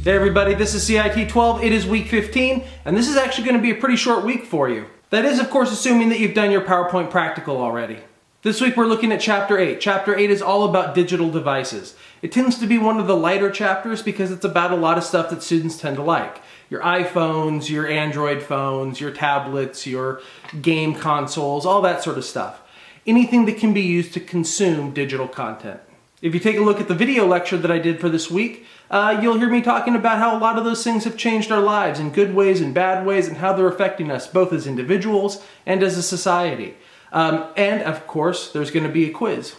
Hey everybody, this is CIT 12. It is week 15, and this is actually going to be a pretty short week for you. That is, of course, assuming that you've done your PowerPoint practical already. This week we're looking at Chapter 8. Chapter 8 is all about digital devices. It tends to be one of the lighter chapters because it's about a lot of stuff that students tend to like. Your iPhones, your Android phones, your tablets, your game consoles, all that sort of stuff. Anything that can be used to consume digital content. If you take a look at the video lecture that I did for this week, you'll hear me talking about how a lot of those things have changed our lives in good ways and bad ways and how they're affecting us both as individuals and as a society. And of course, there's going to be a quiz.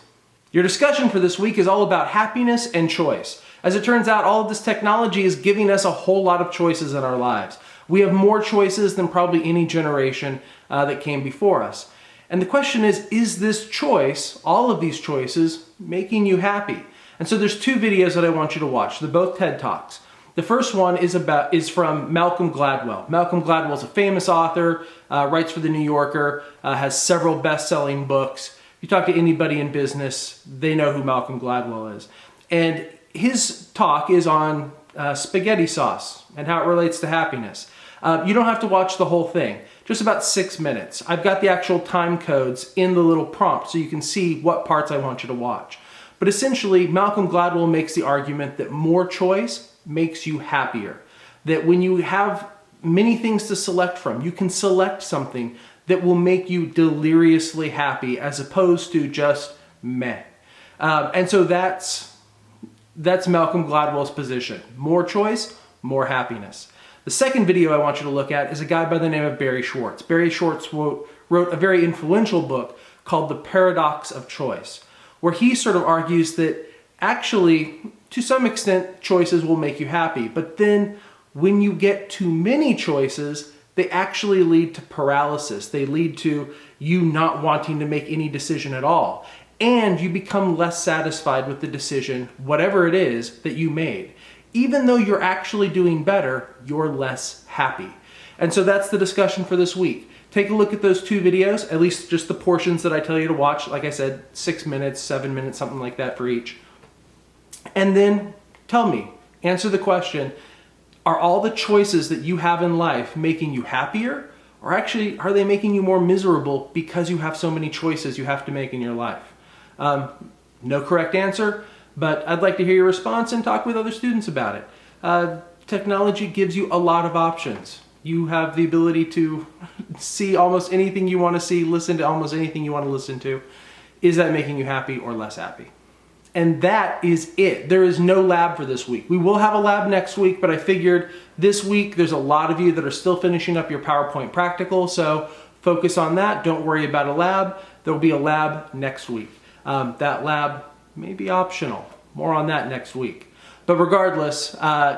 Your discussion for this week is all about happiness and choice. As it turns out, all of this technology is giving us a whole lot of choices in our lives. We have more choices than probably any generation that came before us. And the question is this choice, all of these choices, making you happy? And so there's two videos that I want you to watch. They're both TED Talks. The first one is from Malcolm Gladwell. Malcolm Gladwell is a famous author, writes for The New Yorker, has several best-selling books. If you talk to anybody in business, they know who Malcolm Gladwell is. And his talk is on spaghetti sauce and how it relates to happiness. You don't have to watch the whole thing, just about 6 minutes. I've got the actual time codes in the little prompt so you can see what parts I want you to watch. But essentially, Malcolm Gladwell makes the argument that more choice makes you happier. That when you have many things to select from, you can select something that will make you deliriously happy as opposed to just meh. And so that's Malcolm Gladwell's position. More choice, more happiness. The second video I want you to look at is a guy by the name of Barry Schwartz. Barry Schwartz wrote a very influential book called The Paradox of Choice, where he sort of argues that actually, to some extent, choices will make you happy. But then when you get too many choices, they actually lead to paralysis. They lead to you not wanting to make any decision at all. And you become less satisfied with the decision, whatever it is, that you made. Even though you're actually doing better, you're less happy. And so that's the discussion for this week. Take a look at those two videos, at least just the portions that I tell you to watch. Like I said, 6 minutes, 7 minutes, something like that for each. And then tell me, answer the question, are all the choices that you have in life making you happier? Or actually, are they making you more miserable because you have so many choices you have to make in your life? No correct answer, but I'd like to hear your response and talk with other students about it. Technology gives you a lot of options. You have the ability to see almost anything you want to see, listen to almost anything you want to listen to. Is that making you happy or less happy? And that is it. There is no lab for this week. We will have a lab next week, but I figured this week there's a lot of you that are still finishing up your PowerPoint practical, so focus on that. Don't worry about a lab. There will be a lab next week. That lab may be optional. More on that next week. But regardless,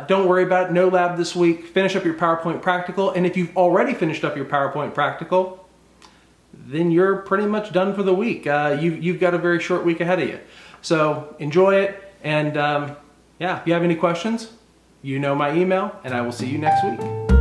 don't worry about it. No lab this week. Finish up your PowerPoint practical. And if you've already finished up your PowerPoint practical, then you're pretty much done for the week. You've got a very short week ahead of you. So enjoy it. And yeah, if you have any questions, you know my email, and I will see you next week.